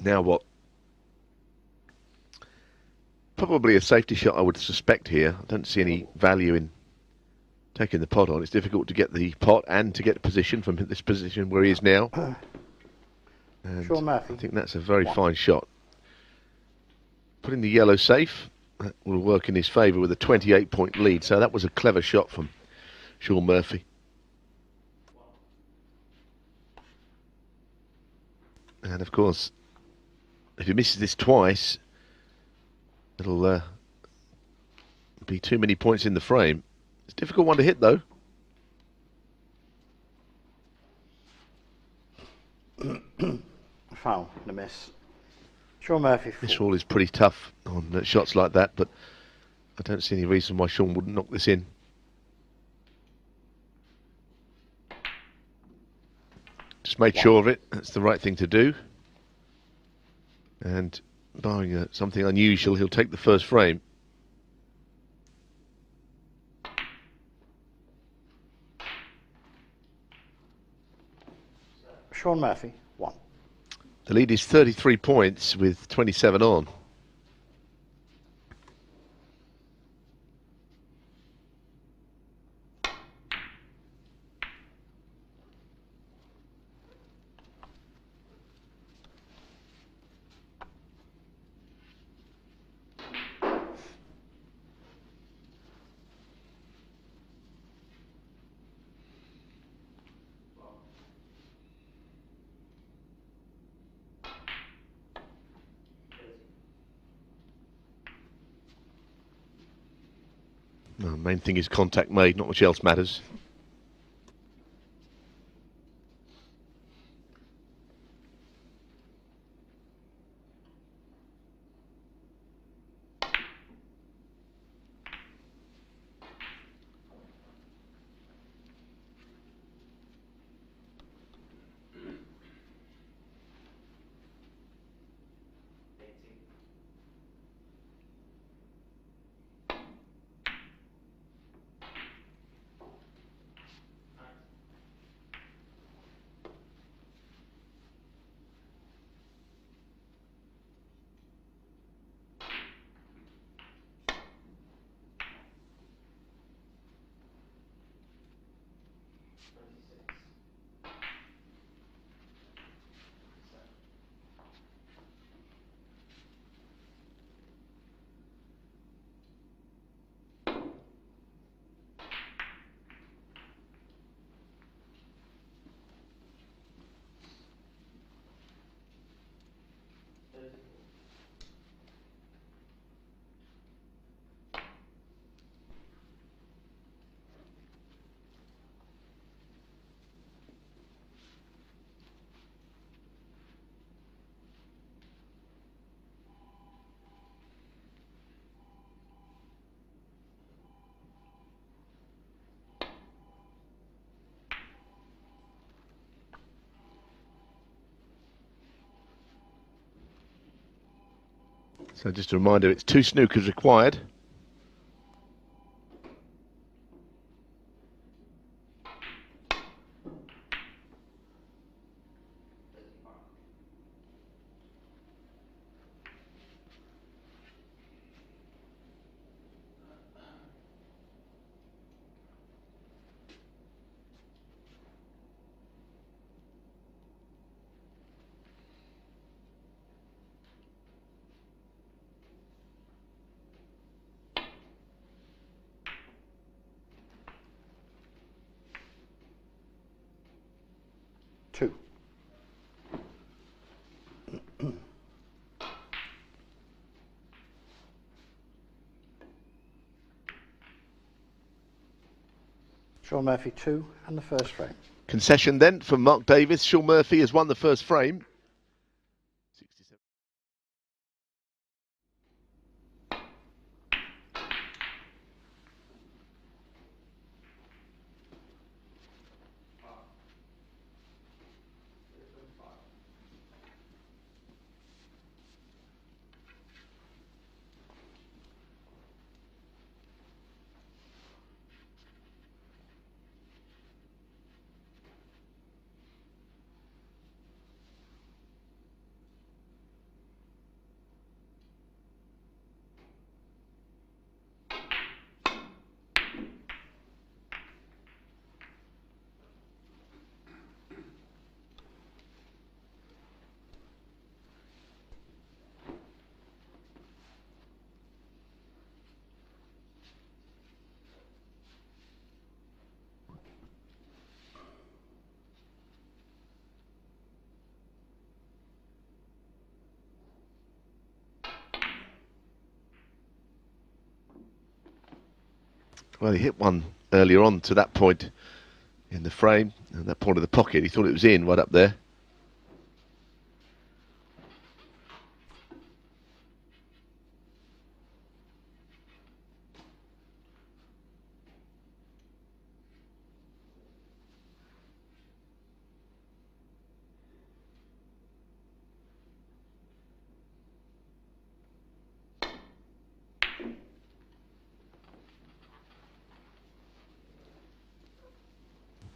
Now what? Probably a safety shot, I would suspect here. I don't see any value in taking the pot on. It's difficult to get the pot and to get the position from this position where he is now. And Shaun Murphy. I think that's a very fine shot. Putting the yellow safe, that will work in his favour with a 28-point lead. So that was a clever shot from Shaun Murphy. And of course, if he misses this twice, it'll be too many points in the frame. It's a difficult one to hit, though. Foul, the miss. Shaun Murphy. This hole is pretty tough on shots like that, but I don't see any reason why Shaun wouldn't knock this in. Just made sure of it. That's the right thing to do. And barring something unusual, he'll take the first frame. Shaun Murphy, 1. The lead is 33 points with 27 on. The main thing is contact made, not much else matters. So just a reminder, it's 2 snookers required. Two. Shaun Murphy, 2, and the first frame. Concession then from Mark Davis. Shaun Murphy has won the first frame. 67. Well, he hit one earlier on to that point in the frame, and that point of the pocket. He thought it was in right up there.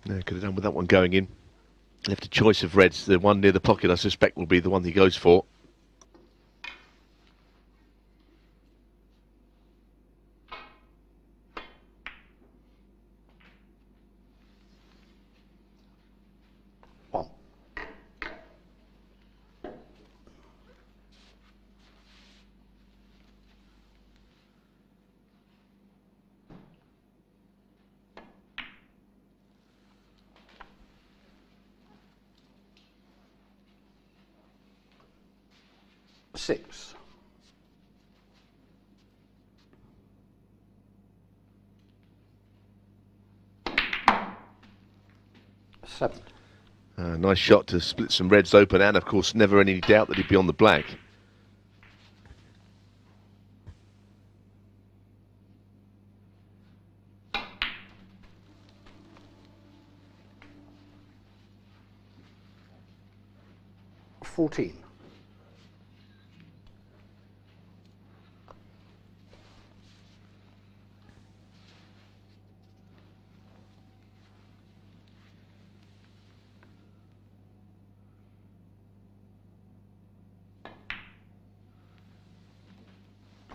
Yeah, could have done with that one going in. Left a choice of reds. The one near the pocket, I suspect, will be the one he goes for. One. Six. Seven. Nice shot to split some reds open, and of course never any doubt that he'd be on the black. $14.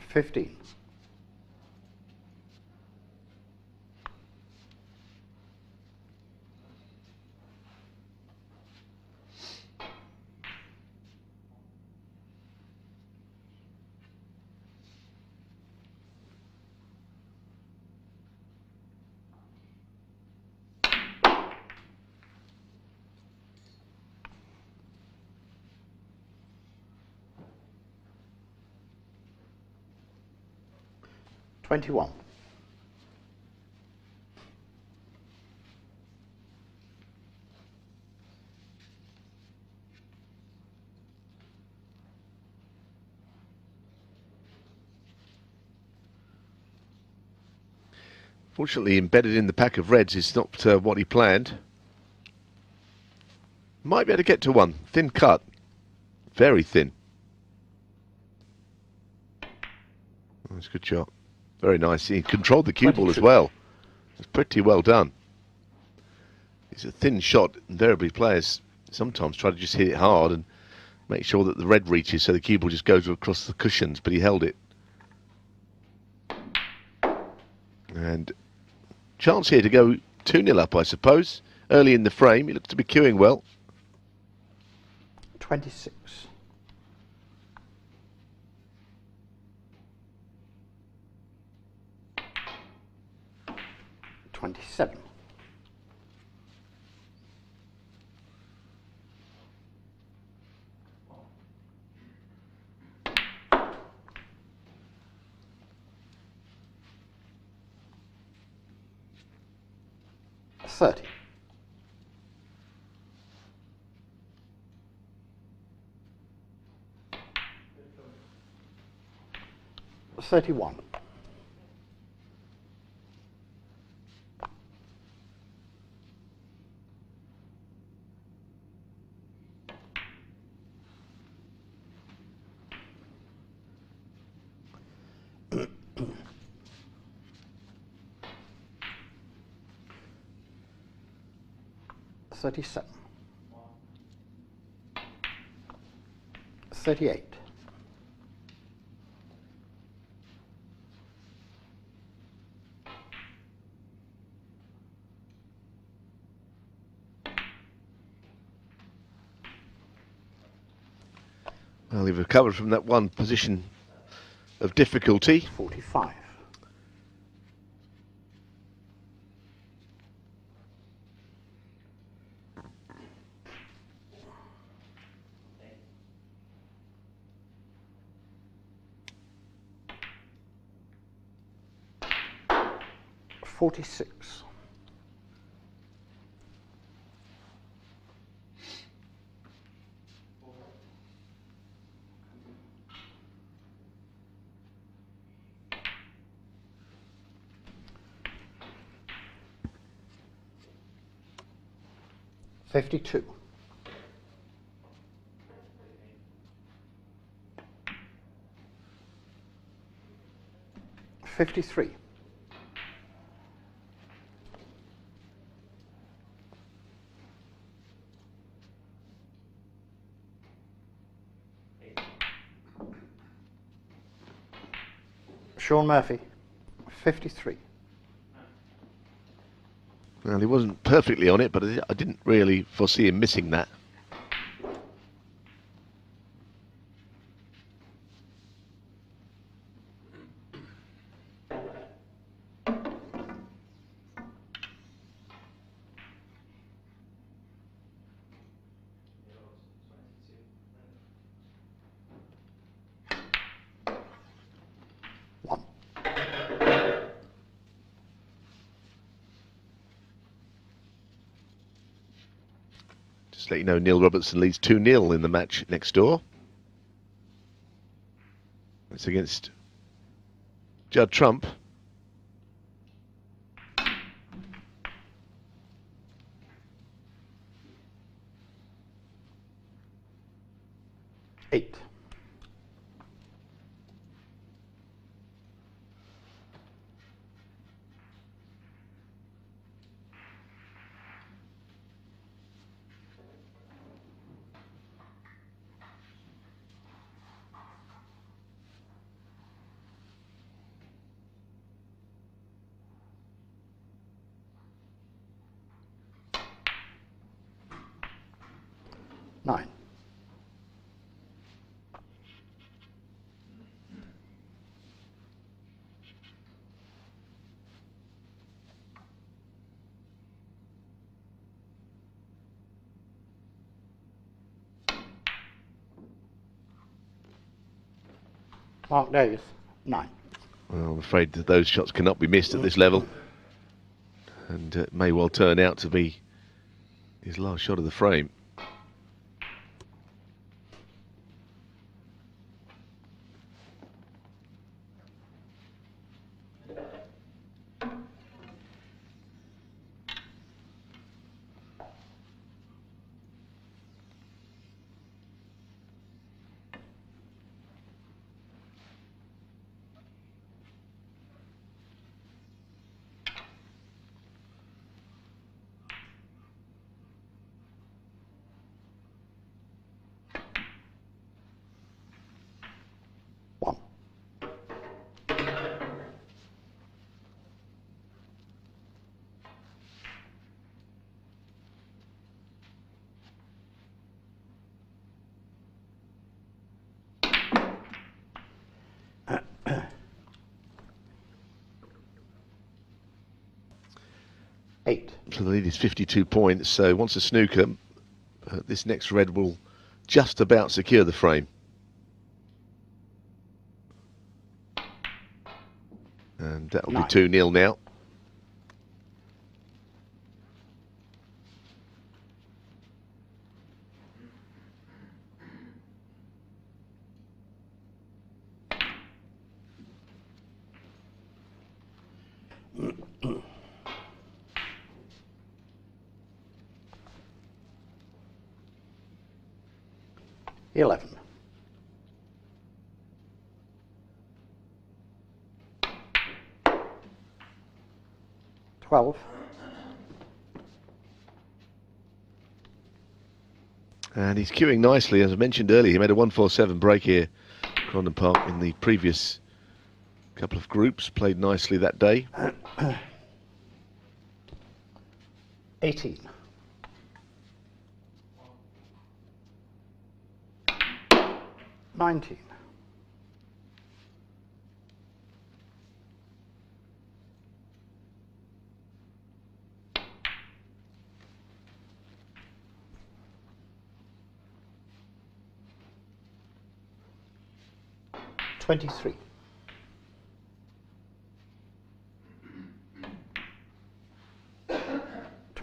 15. 21. Fortunately, embedded in the pack of reds is not what he planned. Might be able to get to one. Thin cut. Very thin. That's a good shot. Very nice. He controlled the cue ball as well. It's pretty well done. It's a thin shot. Invariably, players sometimes try to just hit it hard and make sure that the red reaches so the cue ball just goes across the cushions, but he held it. And chance here to go 2-0 up, I suppose. Early in the frame, he looks to be cueing well. 26. 27. 30. 31. 37. 38. 'Well, he recovered from that one position of difficulty. 45. 'Well, 46. $52. 53. 'Shaun Murphy, 53. Well, he wasn't perfectly on it, but I didn't really foresee him missing that. Just let you know, Neil Robertson leads 2-0 in the match next door. It's against Judd Trump. Eight. Nine. Mark Davis, 9. Well, I'm afraid that those shots cannot be missed at this level. And it may well turn out to be his last shot of the frame. One. Eight. So the lead is 52 points. So once a snooker, this next red will just about secure the frame. And that'll be 2-0 now. $11. 12. And he's queuing nicely, as I mentioned earlier. He made a 147 break here, Crondon Park, in the previous couple of groups. Played nicely that day. 18. 19. 23.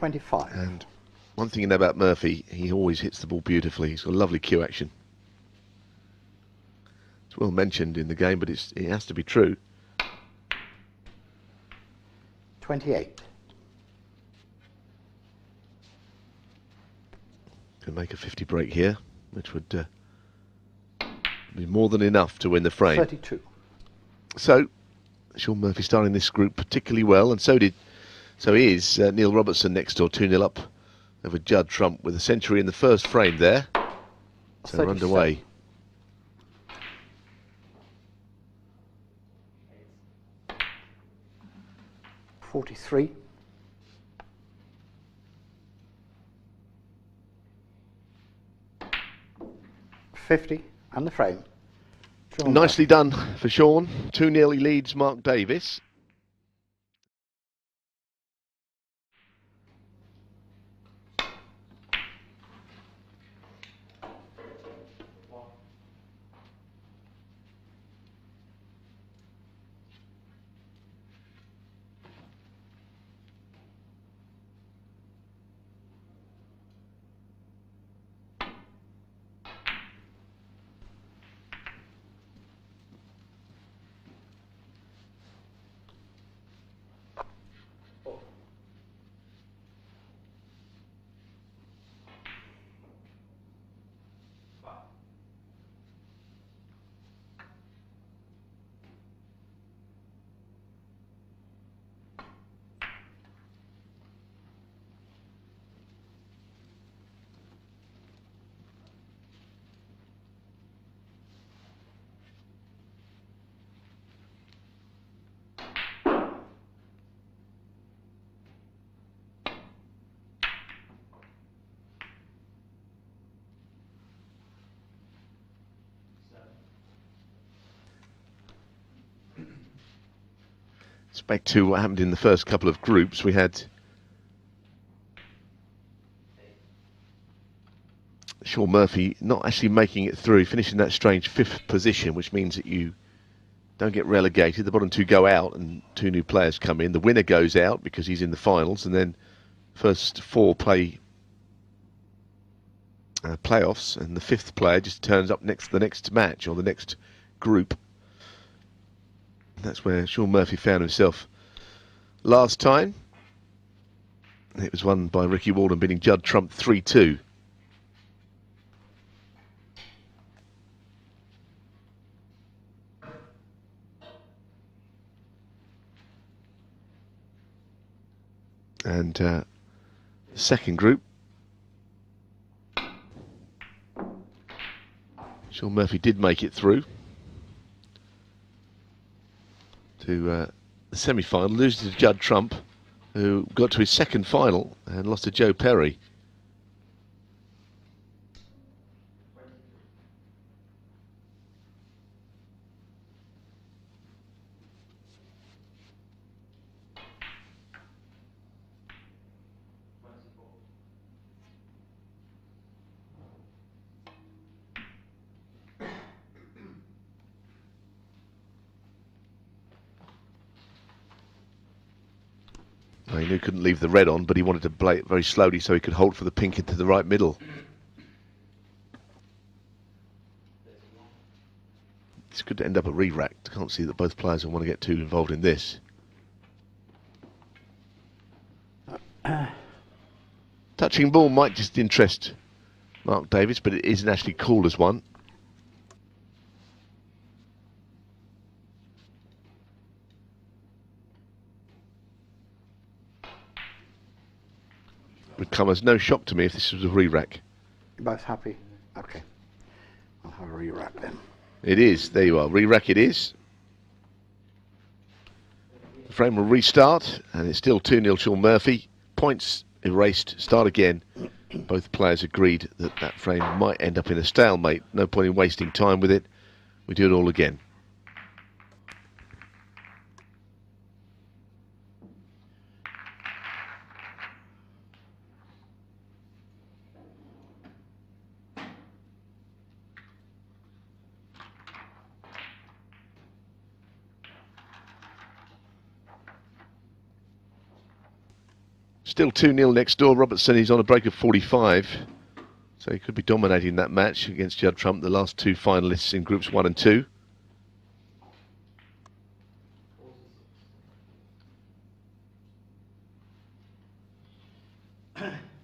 25. And one thing you know about Murphy, he always hits the ball beautifully. He's got a lovely cue action. It's well mentioned in the game, but it has to be true. 28. Can make a 50 break here, which would be more than enough to win the frame. 32. So, Shaun Murphy starting this group particularly well, and so is Neil Robertson next door, 2-0 up over Judd Trump with a century in the first frame there. So we're underway. 43. 50 and the frame. Shaun Nicely done for Shaun. 2-0 he leads Mark Davis. It's back to what happened in the first couple of groups. We had Shaun Murphy not actually making it through, finishing that strange 5th position, which means that you don't get relegated. The bottom 2 go out and 2 new players come in. The winner goes out because he's in the finals, and then first 4 play playoffs, and the 5th player just turns up the next match or the next group. That's where Shaun Murphy found himself last time. It was won by Ricky Walden, beating Judd Trump 3-2. And the second group, Shaun Murphy did make it through to the semi-final, losing to Judd Trump, who got to his second final and lost to Joe Perry. He knew he couldn't leave the red on, but he wanted to play it very slowly so he could hold for the pink into the right middle. It's good to end up a re-rack. I can't see that both players will want to get too involved in this. Touching ball might just interest Mark Davis, but it isn't actually called as one. Would come as no shock to me if this was a re-rack. You're both happy? Okay. I'll have a re-rack then. It is. There you are. Re-rack it is. The frame will restart, and it's still 2-0 Shaun Murphy. Points erased. Start again. Both players agreed that that frame might end up in a stalemate. No point in wasting time with it. We do it all again. Still 2-0 next door. Robertson, he's on a break of 45. So he could be dominating that match against Judd Trump, the last two finalists in groups 1 and 2.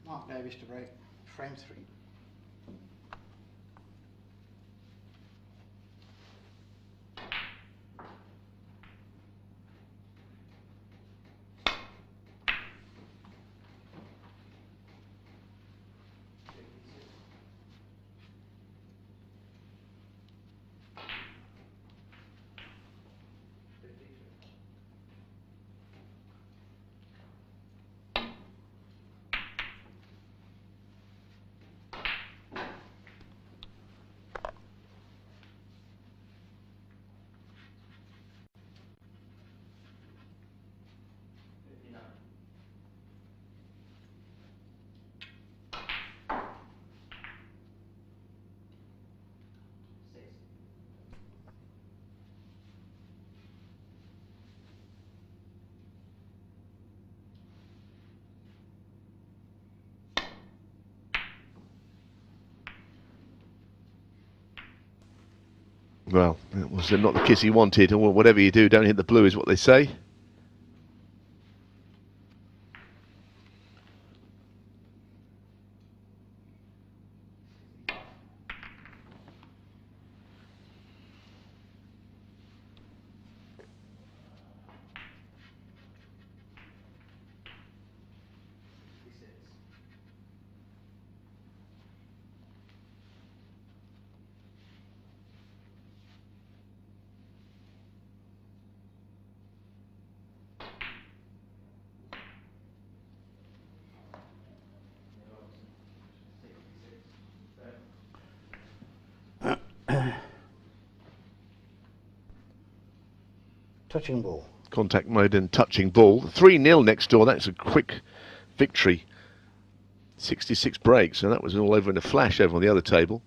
Mark Davis to break frame 3. Well, it was not the kiss he wanted, or whatever you do, don't hit the blue is what they say. Touching ball. Contact mode and touching ball. 3-0 next door. That's a quick victory. 66 breaks, and that was all over in a flash over on the other table.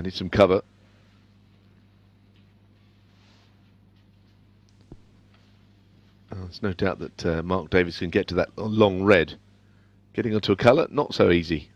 Need some cover. There's no doubt that Mark Davis can get to that long red. Getting onto a colour, not so easy.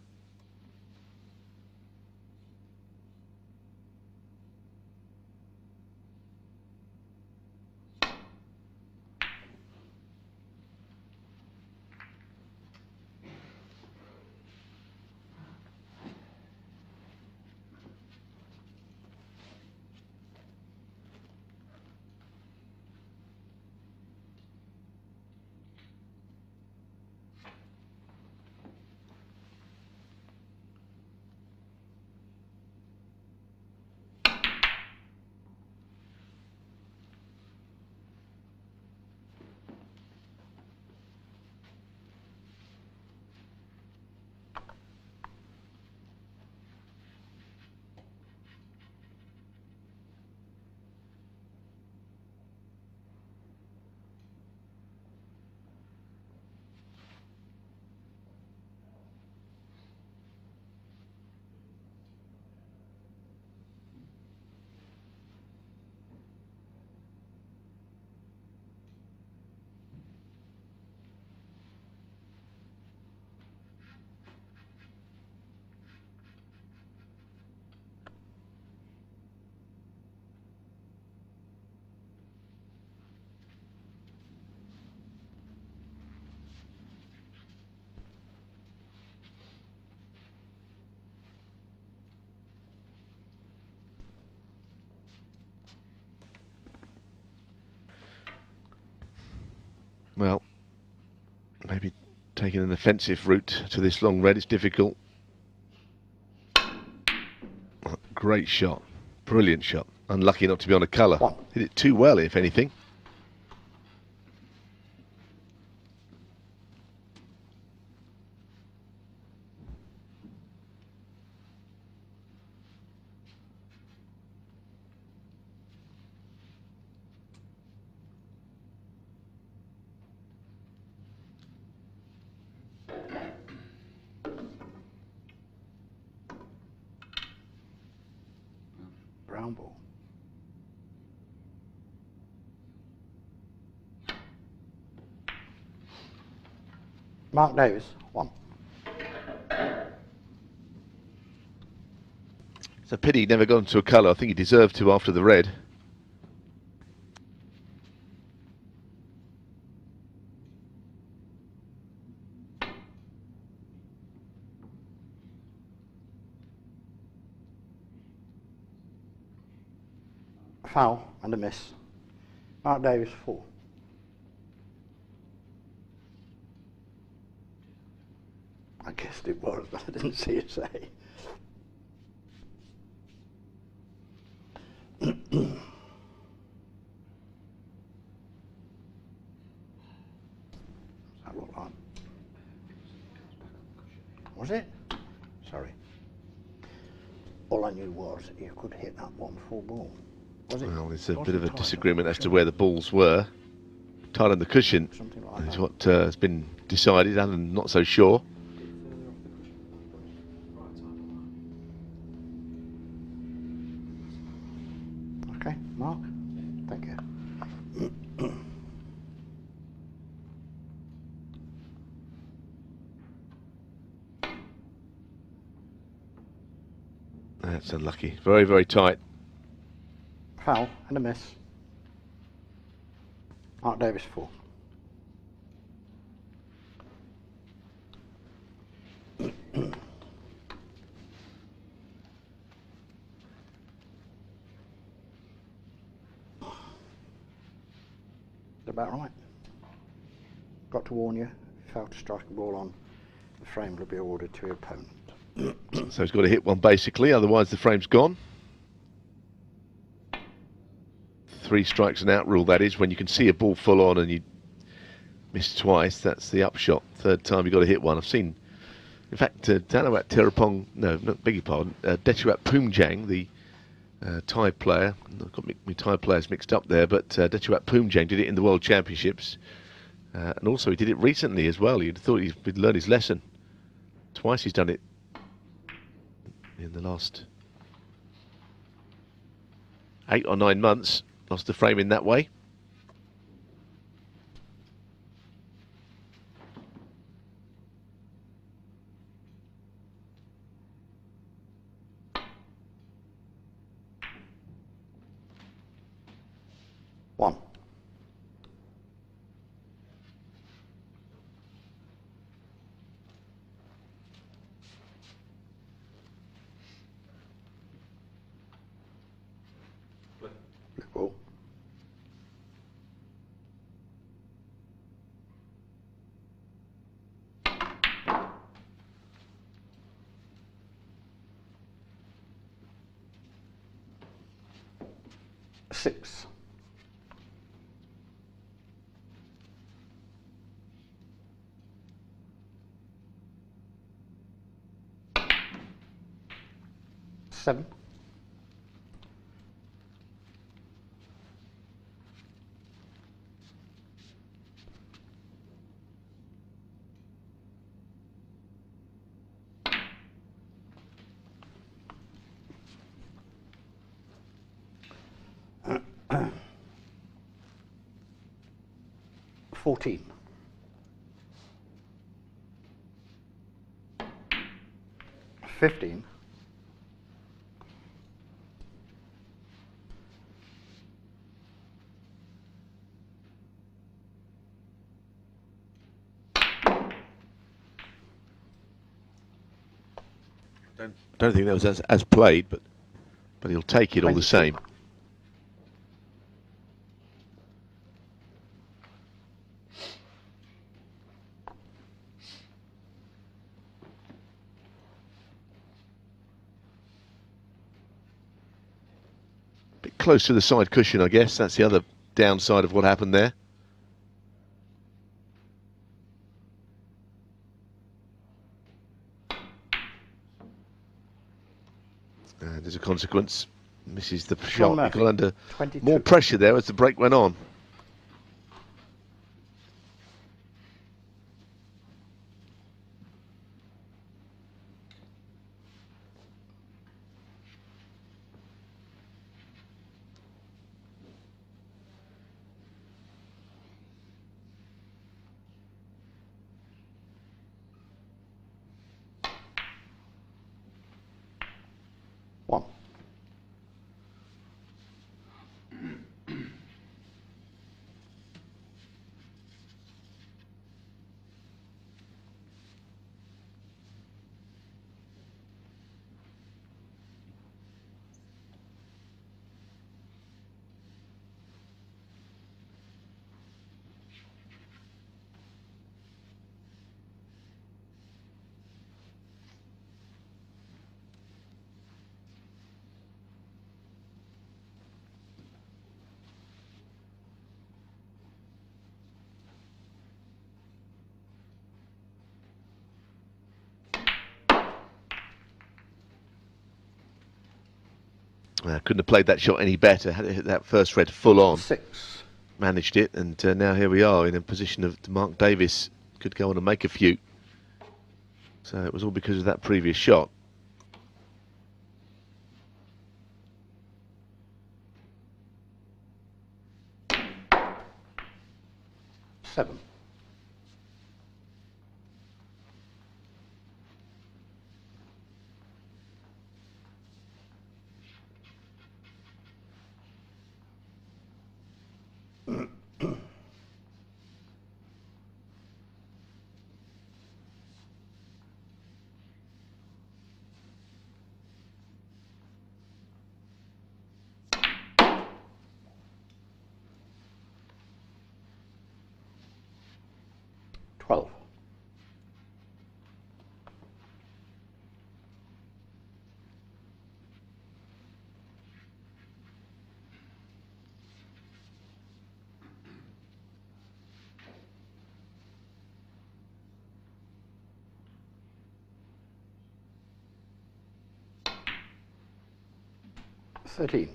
Well, maybe taking an offensive route to this long red is difficult. Great shot. Brilliant shot. Unlucky not to be on a colour. Hit it too well, if anything. Brown ball. Mark Davis, 1. It's a pity he never got into a colour. I think he deserved to after the red. Foul and a miss. Mark Davis, 4. I guessed it was, but I didn't see it say. That look like? Was it? Sorry. All I knew was you could hit that one full ball. Was it? Well, there's a bit of a disagreement as to where the balls were. Tight on the cushion is what has been decided. Alan not so sure. Okay, Mark. Thank you. That's unlucky. Very, very tight. Foul and a miss. Mark Davis, 4. About right. Got to warn you, if you fail to strike a ball on, the frame will be awarded to your opponent. So he's got to hit one basically, otherwise the frame's gone. 3 strikes and out rule, that is. When you can see a ball full on and you miss twice, that's the upshot. Third time you've got to hit one. I've seen, in fact, Danawat Terapong, no, not, beg your pardon, Dechuat Poomjang, the Thai player, I've got my Thai players mixed up there, but Dechuat Poomjang did it in the World Championships. And also he did it recently as well. You'd thought he'd learned his lesson. Twice he's done it in the last 8 or 9 months. Lost the frame in that way. One. Blue ball. Six. Seven. Uh, 14. 15. Don't think that was as played, but he'll take it all the 22. same. close to the side cushion, I guess. That's the other downside of what happened there. And as a consequence, misses the shot. He got under 22. more pressure there as the break went on. One. Couldn't have played that shot any better. Had it hit that first red full on. 6. Managed it, and now here we are in a position of Mark Davis could go on and make a few. So it was all because of that previous shot. Seven. Twelve. Thirteen.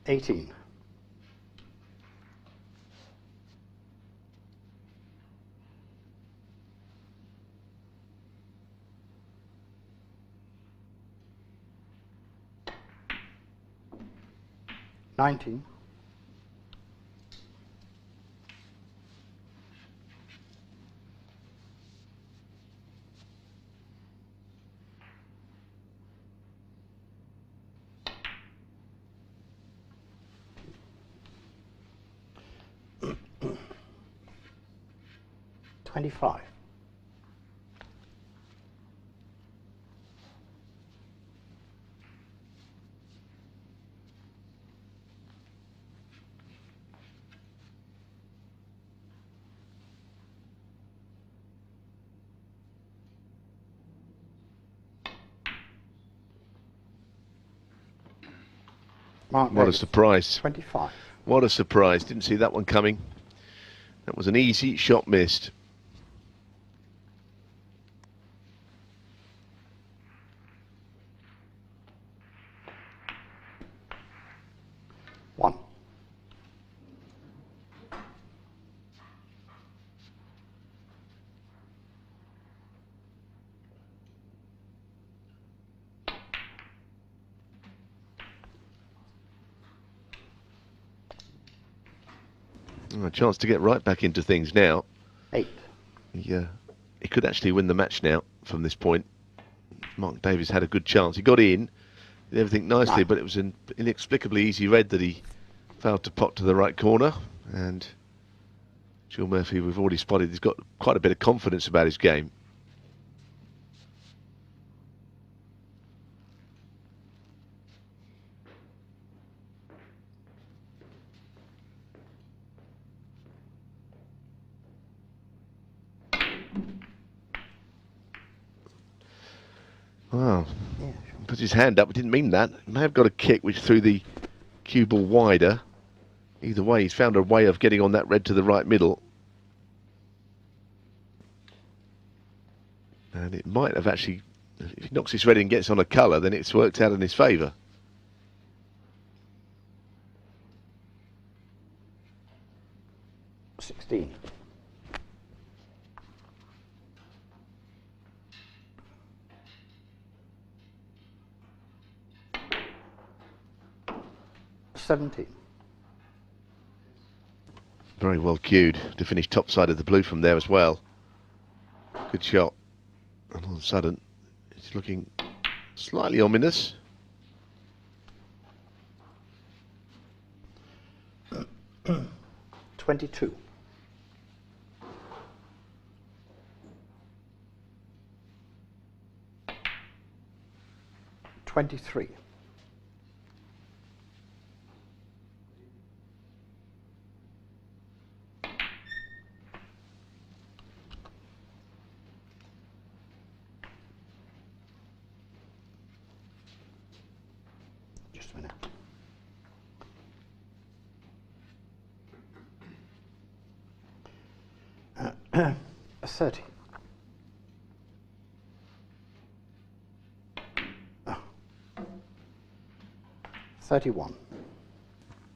18. 19. 25. 'What a surprise. 25. What a surprise. Didn't see that one coming. That was an easy shot missed. One. A chance to get right back into things now. 8. He could actually win the match now from this point. Mark Davis had a good chance. He got in, did everything nicely, 9. but it was an inexplicably easy red that he failed to pot to the right corner. And Jill Murphy, we've already spotted, he's got quite a bit of confidence about his game. Wow. Yeah, He puts his hand up. He didn't mean that. He may have got a kick which threw the cue ball wider. Either way, he's found a way of getting on that red to the right middle. And it might have actually, if he knocks his red and gets on a colour, then it's worked out in his favour. sure. 16. $17. Very well cued to finish top side of the blue from there as well. Good shot. And all of a sudden, it's looking slightly ominous. $22. $23. Just a minute. A 30. Oh. 31.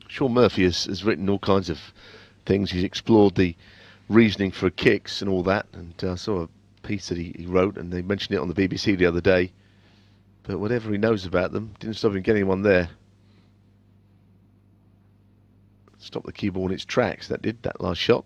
Shaun Murphy has written all kinds of things. He's explored the reasoning for kicks and all that. And I saw a piece that he wrote, and they mentioned it on the BBC the other day. But whatever he knows about them, didn't stop him getting one there. Stopped the cue ball in its tracks, that did, that last shot.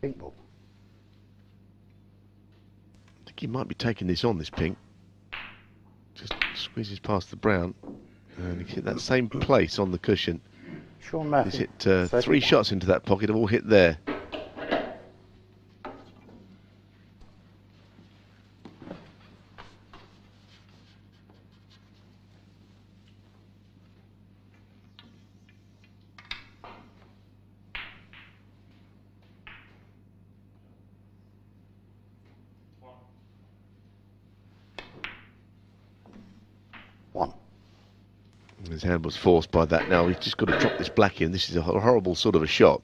Pink ball. I think he might be taking this on, this pink. Just squeezes past the brown. And he hit that same place on the cushion. Shaun Murphy. He's hit 3 shots into that pocket, have all hit there. One. His hand was forced by that. Now he's just got to drop this black in. This is a horrible sort of a shot,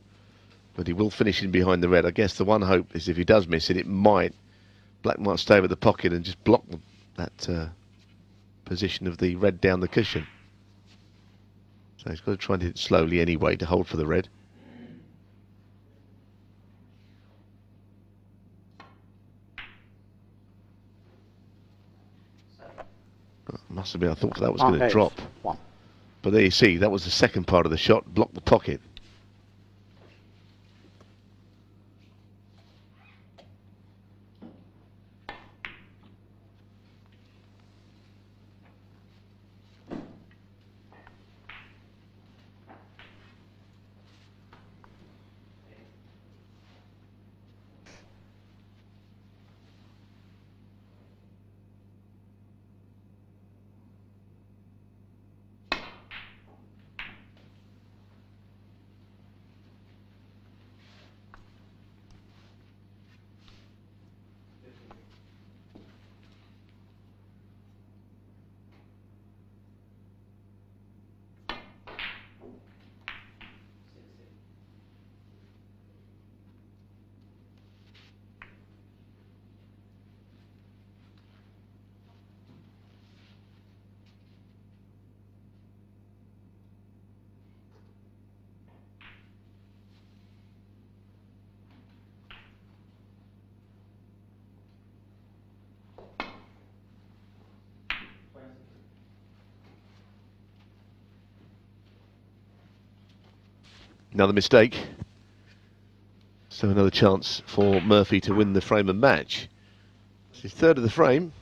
but he will finish in behind the red. I guess the one hope is if he does miss it, black might stay with the pocket and just block that position of the red down the cushion. So he's got to try and hit it slowly anyway to hold for the red. Must have been, I thought that was going to drop. One. But there you see, that was the second part of the shot, blocked the pocket. Another mistake. So another chance for Murphy to win the frame and match. It's his third of the frame.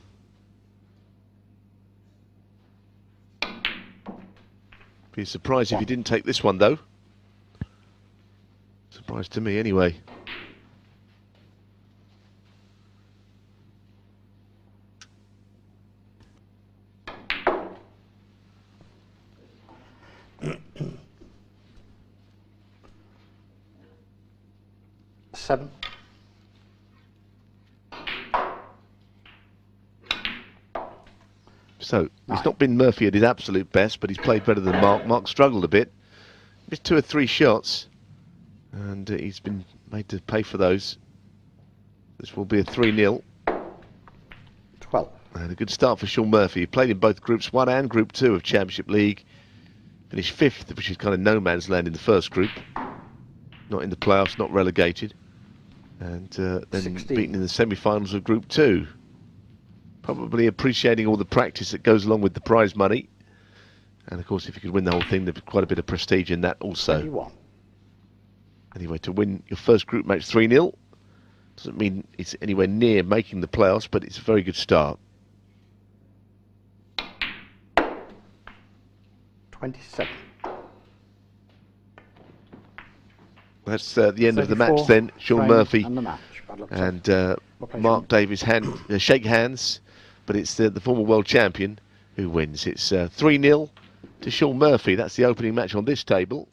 Be a surprise if he didn't take this one though. Surprise to me anyway. 7. So, it's not been Murphy at his absolute best, but he's played better than Mark. Mark struggled a bit. Missed 2 or 3 shots, and he's been made to pay for those. This will be a 3-0. 12. And a good start for Shaun Murphy. He played in both Groups 1 and Group 2 of Championship League. Finished 5th, which is kind of no man's land in the first group. Not in the playoffs, not relegated. And then 16. beaten in the semi-finals of Group 2. Probably appreciating all the practice that goes along with the prize money. And of course, if you could win the whole thing, there's quite a bit of prestige in that also. 21. Anyway, to win your first group match 3-0 doesn't mean it's anywhere near making the playoffs, but it's a very good start. 27. That's the end of the match then. Shaun Murphy and, the match. and Mark Davies shake hands, but it's the former world champion who wins. It's 3-0 to Shaun Murphy. That's the opening match on this table.